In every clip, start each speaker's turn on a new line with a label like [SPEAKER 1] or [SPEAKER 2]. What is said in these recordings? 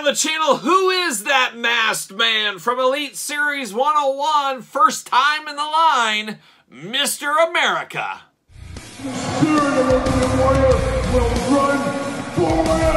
[SPEAKER 1] the channel, who is that masked man from Elite Series 101? First time in the line, Mr. America.
[SPEAKER 2] The spirit of Ultimate Warrior will run forever!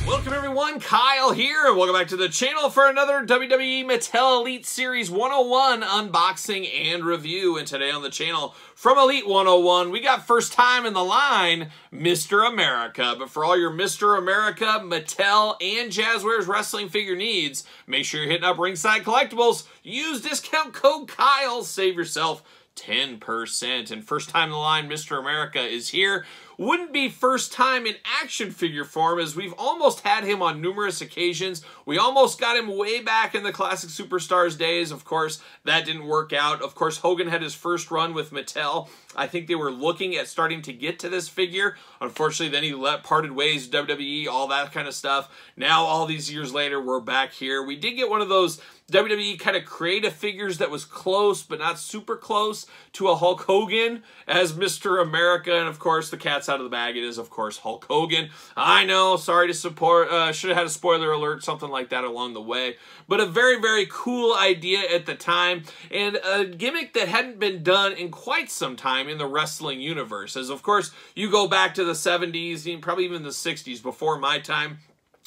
[SPEAKER 1] Welcome everyone, Kyle here, and welcome back to the channel for another WWE Mattel Elite Series 101 unboxing and review. And today on the channel, from Elite 101, we got first time in the line, Mr. America. But for all your Mr. America, Mattel, and Jazzwares wrestling figure needs, make sure you're hitting up Ringside Collectibles. Use discount code Kyle, save yourself 10%. And first time in the line, Mr. America is here. Wouldn't be first time in action figure form, as we've almost had him on numerous occasions. We almost got him way back in the Classic Superstars days. Of course, that didn't work out. Of course, Hogan had his first run with Mattel. I think they were looking at starting to get to this figure. Unfortunately, then he parted ways, WWE, all that kind of stuff. Now, all these years later, we're back here. We did get one of those WWE kind of creative figures that was close, but not super close, to a Hulk Hogan as Mr. America. And of course, the cat's out of the bag. It is, of course, Hulk Hogan. I know, sorry to support, should have had a spoiler alert, something like that along the way. But a very, very cool idea at the time, and a gimmick that hadn't been done in quite some time in the wrestling universe. As, of course, you go back to the 70s, and probably even the 60s, before my time.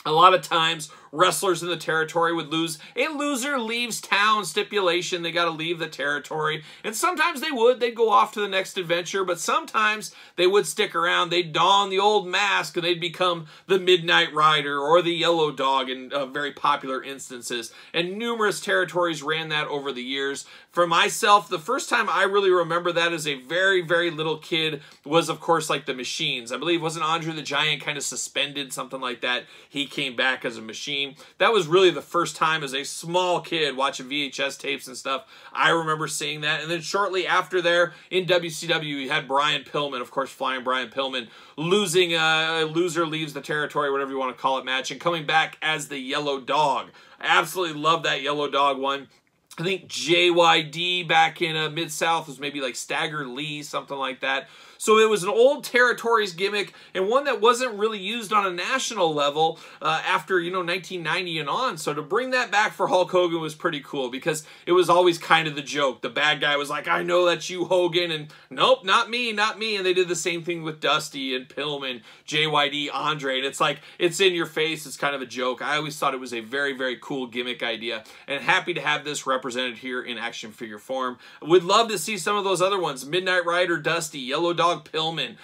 [SPEAKER 1] A lot of times, wrestlers in the territory would lose. A loser leaves town stipulation. They got to leave the territory. And sometimes they would. They'd go off to the next adventure. But sometimes they would stick around. They'd don the old mask and they'd become the Midnight Rider or the Yellow Dog in very popular instances. And numerous territories ran that over the years. For myself, the first time I really remember that as a very, very little kid was, of course, like the Machines. I believe, wasn't Andre the Giant kind of suspended, something like that? He came back as a machine. That was really the first time as a small kid watching VHS tapes and stuff. I remember seeing that. And then shortly after there, in WCW, you had Brian Pillman, of course, Flying Brian Pillman, losing a loser leaves the territory, whatever you want to call it, match, and coming back as the Yellow Dog. I absolutely love that Yellow Dog one. I think JYD back in Mid-South was maybe like Stagger Lee, something like that. So it was an old territories gimmick, and one that wasn't really used on a national level after, 1990 and on. So to bring that back for Hulk Hogan was pretty cool, because it was always kind of the joke. The bad guy was like, I know that's you, Hogan, and nope, not me, not me. And they did the same thing with Dusty and Pillman, JYD, Andre, and it's like, it's in your face. It's kind of a joke. I always thought it was a very, very cool gimmick idea, and happy to have this represented here in action figure form. Would love to see some of those other ones. Midnight Rider, Dusty, Yellow Dog, Pillman.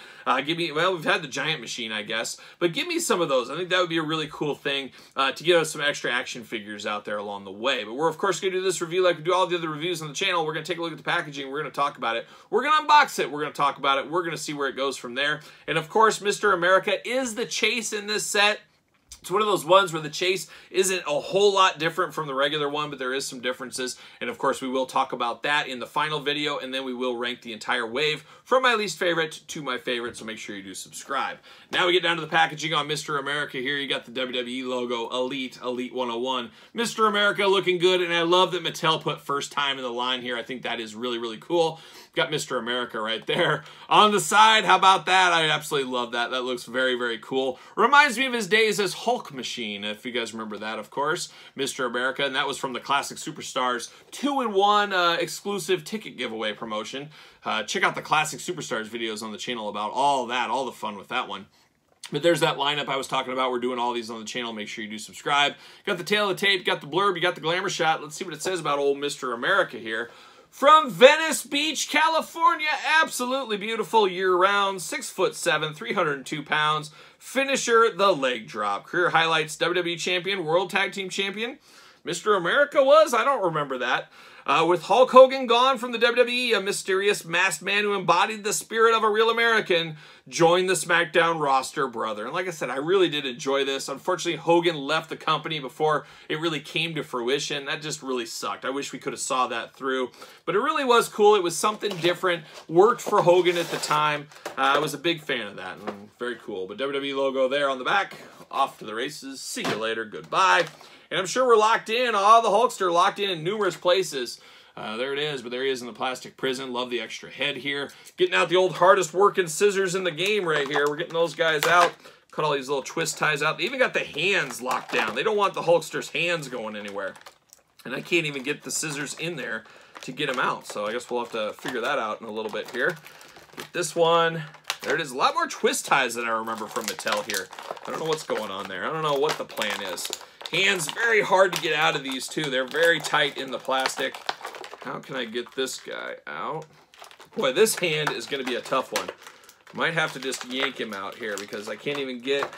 [SPEAKER 1] Give me, well, we've had the Giant Machine, I guess, but give me some of those. I think that would be a really cool thing to give us some extra action figures out there along the way. But we're, of course, going to do this review like we do all the other reviews on the channel. We're going to take a look at the packaging. We're going to talk about it. We're going to unbox it. We're going to talk about it. We're going to see where it goes from there. And, of course, Mr. America is the chase in this set. It's one of those ones where the chase isn't a whole lot different from the regular one, but there is some differences. And of course, we will talk about that in the final video, and then we will rank the entire wave from my least favorite to my favorite, so make sure you do subscribe. Now we get down to the packaging on Mr. America here. You got the WWE logo, Elite 101. Mr. America looking good, and I love that Mattel put first time in the line here. I think that is really, really cool. Got Mr. America right there. On the side, how about that? I absolutely love that. That looks very, very cool. Reminds me of his days as Hulk Machine, if you guys remember that, of course. Mr. America, and that was from the Classic Superstars 2-in-1 exclusive ticket giveaway promotion. Check out the Classic Superstars videos on the channel about all that, all the fun with that one. But there's that lineup I was talking about. We're doing all these on the channel. Make sure you do subscribe. Got the tail of the tape, got the blurb, you got the glamour shot. Let's see what it says about old Mr. America here. From Venice Beach, California, absolutely beautiful year-round, 6'7", 302 pounds. Finisher, the leg drop. Career highlights, WWE Champion, World Tag Team Champion. Mr. America was? I don't remember that. With Hulk Hogan gone from the WWE, a mysterious masked man who embodied the spirit of a real American joined the SmackDown roster, brother. And like I said, I really did enjoy this. Unfortunately, Hogan left the company before it really came to fruition. That just really sucked. I wish we could have saw that through. But it really was cool. It was something different. Worked for Hogan at the time. I was a big fan of that. Very cool. But WWE logo there on the back. Off to the races. See you later. Goodbye. And I'm sure we're locked in. All the Hulkster locked in numerous places. There it is, but there he is in the plastic prison. Love the extra head here. Getting out the old hardest working scissors in the game right here. We're getting those guys out. Cut all these little twist ties out. They even got the hands locked down. They don't want the Hulkster's hands going anywhere. And I can't even get the scissors in there to get them out. So I guess we'll have to figure that out in a little bit here. Get this one. There it is. A lot more twist ties than I remember from Mattel here. I don't know what's going on there. I don't know what the plan is. Hands, very hard to get out of these too. They're very tight in the plastic. How can I get this guy out? Boy, this hand is going to be a tough one. Might have to just yank him out here because I can't even get...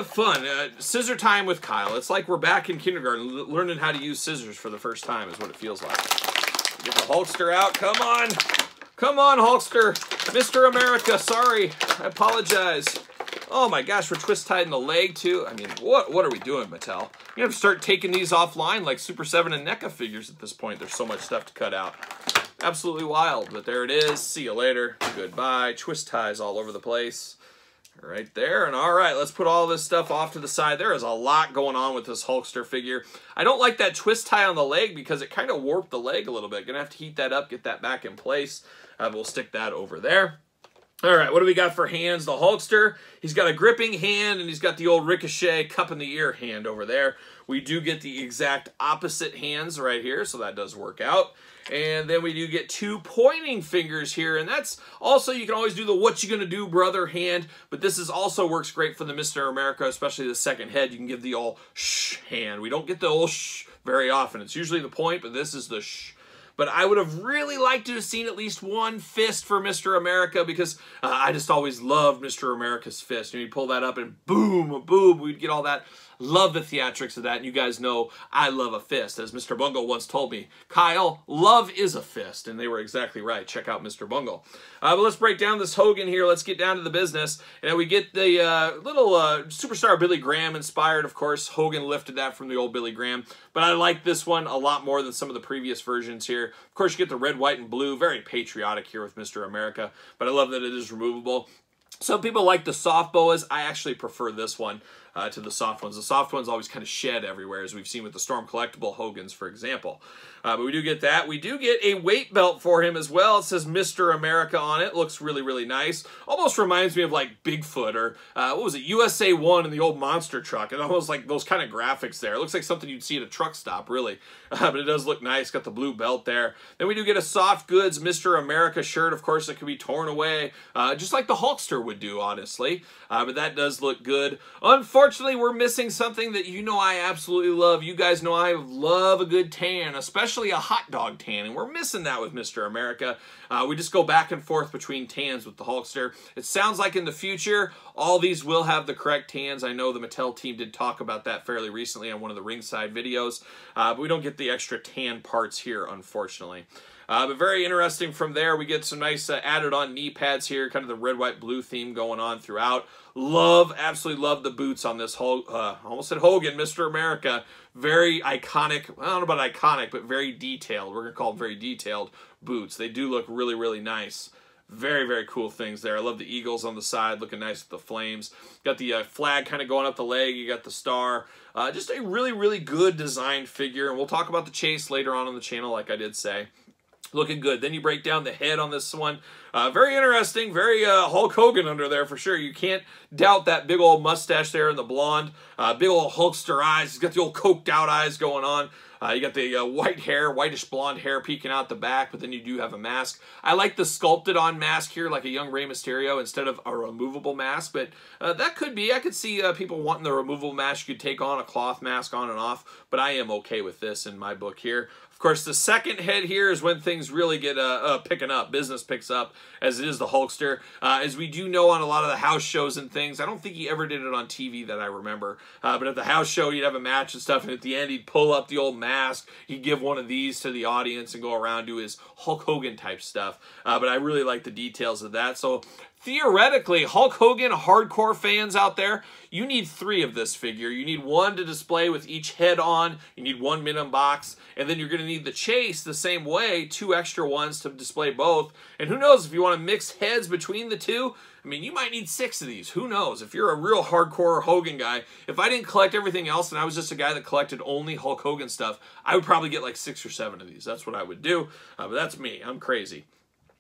[SPEAKER 1] fun. Scissor time with Kyle. It's like we're back in kindergarten learning how to use scissors for the first time is what it feels like. Get the Hulkster out. Come on. Come on, Hulkster. Mr. America, sorry. I apologize. Oh my gosh, we're twist tied in the leg too. I mean, what are we doing, Mattel? You have to start taking these offline like Super 7 and NECA figures at this point. There's so much stuff to cut out. Absolutely wild, but there it is. See you later. Goodbye. Twist ties all over the place. Right there. And all right, let's put all this stuff off to the side. There is a lot going on with this Hulkster figure. I don't like that twist tie on the leg because it kind of warped the leg a little bit. Gonna have to heat that up, get that back in place. We'll stick that over there. All right, what do we got for hands? The Hulkster, he's got a gripping hand, and he's got the old Ricochet cup in the ear hand over there. We do get the exact opposite hands right here, so that does work out. And then we do get two pointing fingers here, and that's also, you can always do the what you gonna do, brother hand, but this is also works great for the Mr. America, especially the second head. You can give the old shh hand. We don't get the old shh very often. It's usually the point, but this is the shh. But I would have really liked to have seen at least one fist for Mr. America because I just always loved Mr. America's fist. You pull that up and boom, boom, we'd get all that. Love the theatrics of that, and you guys know I love a fist. As Mr. Bungle once told me, Kyle, love is a fist, and they were exactly right. Check out Mr. Bungle. But let's break down this Hogan here. Let's get down to the business. And we get the little Superstar Billy Graham inspired, of course. Hogan lifted that from the old Billy Graham. But I like this one a lot more than some of the previous versions here. Of course, you get the red, white, and blue. Very patriotic here with Mr. America. But I love that it is removable. Some people like the soft boas. I actually prefer this one to the soft ones. The soft ones always kind of shed everywhere, as we've seen with the Storm Collectible Hogans, for example. But we do get that. We do get a weight belt for him as well. It says Mr. America on it. Looks really, really nice. Almost reminds me of like Bigfoot or, what was it, USA 1 in the old monster truck. It almost like those kind of graphics there. It looks like something you'd see at a truck stop, really. But it does look nice. Got the blue belt there. Then we do get a soft goods Mr. America shirt, of course, that can be torn away, just like the Hulkster would do, honestly. But that does look good. Unfortunately, we're missing something that you know I absolutely love. You guys know I love a good tan, especially a hot dog tan, and we're missing that with Mr. America. We just go back and forth between tans with the Hulkster. It sounds like in the future, all these will have the correct tans. I know the Mattel team did talk about that fairly recently on one of the ringside videos, but we don't get the extra tan parts here, unfortunately. But very interesting from there. We get some nice added on knee pads here, kind of the red, white, blue theme going on throughout. Love, absolutely love the boots on this almost said Hogan, Mr. America. Very iconic, I don't know about iconic, but very detailed. We're going to call them very detailed boots. They do look really, really nice. Very, very cool things there. I love the eagles on the side, looking nice with the flames. Got the flag kind of going up the leg. You got the star. Just a really, really good designed figure. And we'll talk about the chase later on the channel, like I did say. Looking good. Then you break down the head on this one. Very interesting. Very Hulk Hogan under there for sure. You can't doubt that big old mustache there and the blonde. Big old Hulkster eyes. He's got the old coked out eyes going on. You got the white hair, whitish blonde hair peeking out the back, but then you do have a mask. I like the sculpted on mask here, like a young Rey Mysterio instead of a removable mask, but that could be. I could see people wanting the removable mask. You could take on a cloth mask on and off, but I am okay with this in my book here. Of course, the second head here is when things really get picking up. Business picks up, as it is the Hulkster. As we do know on a lot of the house shows and things, I don't think he ever did it on TV that I remember. But at the house show, you'd have a match and stuff, and at the end, he'd pull up the old mask. He'd give one of these to the audience and go around do his Hulk Hogan type stuff. But I really like the details of that. So theoretically, Hulk Hogan hardcore fans out there, you need 3 of this figure. You need 1 to display with each head on. You need 1 mid-unbox. And then you're going to need the chase the same way, 2 extra ones to display both. And who knows, if you want to mix heads between the 2, I mean, you might need 6 of these. Who knows? If you're a real hardcore Hogan guy, if I didn't collect everything else and I was just a guy that collected only Hulk Hogan stuff, I would probably get like 6 or 7 of these. That's what I would do. But that's me. I'm crazy.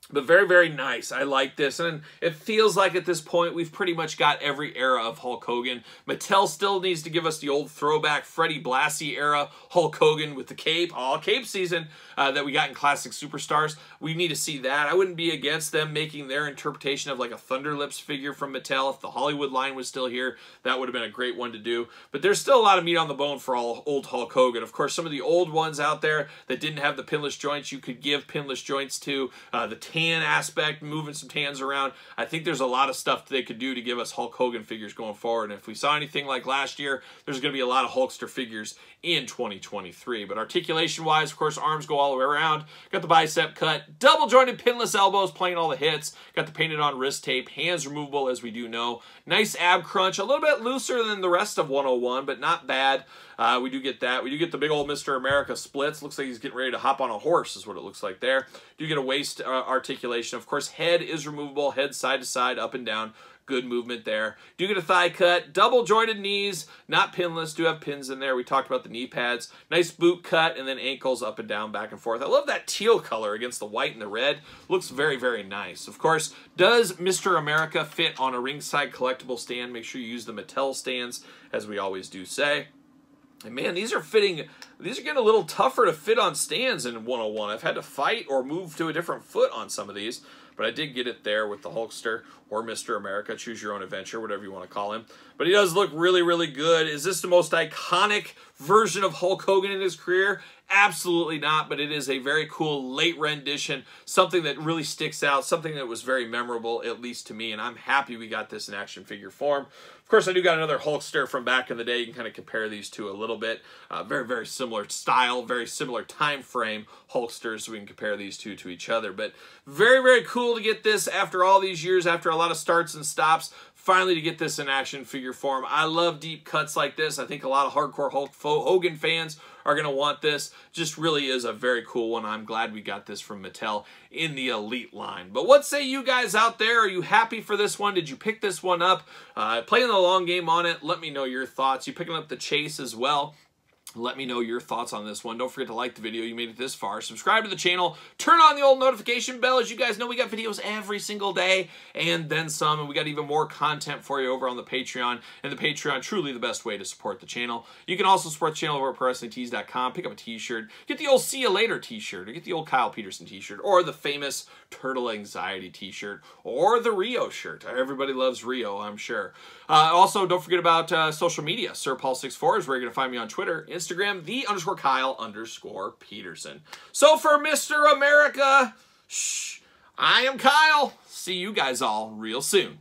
[SPEAKER 1] But very, very nice. I like this. And it feels like at this point we've pretty much got every era of Hulk Hogan. Mattel still needs to give us the old throwback Freddie Blassie era Hulk Hogan with the cape, all cape season that we got in Classic Superstars. We need to see that. I wouldn't be against them making their interpretation of like a Thunderlips figure from Mattel. If the Hollywood line was still here, that would have been a great one to do. But there's still a lot of meat on the bone for all old Hulk Hogan. Of course, some of the old ones out there that didn't have the pinless joints, you could give pinless joints to. The tan aspect, moving some tans around. I think there's a lot of stuff they could do to give us Hulk Hogan figures going forward. And if we saw anything like last year, there's going to be a lot of Hulkster figures in 2023. But articulation-wise, of course, arms go all the way around. Got the bicep cut, double-jointed pinless elbows playing all the hits. Got the painted-on wrist tape, hands removable, as we do know. Nice ab crunch, a little bit looser than the rest of 101, but not bad. We do get that. We do get the big old Mr. America splits. Looks like he's getting ready to hop on a horse is what it looks like there. Do get a waist articulation. Of course, head is removable. Head side to side, up and down. Good movement there. Do get a thigh cut. Double jointed knees. Not pinless. Do have pins in there. We talked about the knee pads. Nice boot cut. And then ankles up and down, back and forth. I love that teal color against the white and the red. Looks very, very nice. Of course, does Mr. America fit on a ringside collectible stand? Make sure you use the Mattel stands, as we always do say. And man, these are getting a little tougher to fit on stands in 101. I've had to fight or move to a different foot on some of these, but I did get it there with the Hulkster or Mr. America. Choose your own adventure, whatever you want to call him. But he does look really, really good. Is this the most iconic version of Hulk Hogan in his career? Absolutely not, but it is a very cool late rendition, something that really sticks out, something that was very memorable, at least to me, and I'm happy we got this in action figure form. Of course, I do got another Hulkster from back in the day. You can kind of compare these two a little bit. Very, very similar style, very similar time frame Hulksters, so we can compare these two to each other. But very, very cool to get this after all these years, after a lot of starts and stops. Finally to get this in action figure form. I love deep cuts like this. I think a lot of hardcore Hulk Hogan fans are going to want this. Just really is a very cool one. I'm glad we got this from Mattel in the Elite line. But what say you guys out there? Are you happy for this one? Did you pick this one up? Playing the long game on it. Let me know your thoughts. You picking up the chase as well? Let me know your thoughts on this one. Don't forget to like the video. You made it this far. Subscribe to the channel. Turn on the old notification bell. As you guys know, we got videos every single day and then some. And we got even more content for you over on the Patreon. And the Patreon, truly the best way to support the channel. You can also support the channel over at ProWrestlingTees.com. Pick up a t-shirt. Get the old See You Later t-shirt. Or get the old Kyle Peterson t-shirt. Or the famous Turtle Anxiety t-shirt. Or the Rio shirt. Everybody loves Rio, I'm sure. Also, don't forget about social media. SirPaul64 is where you're going to find me on Twitter, Instagram, _Kyle_Peterson. So for Mr. America, I am Kyle. See you guys all real soon.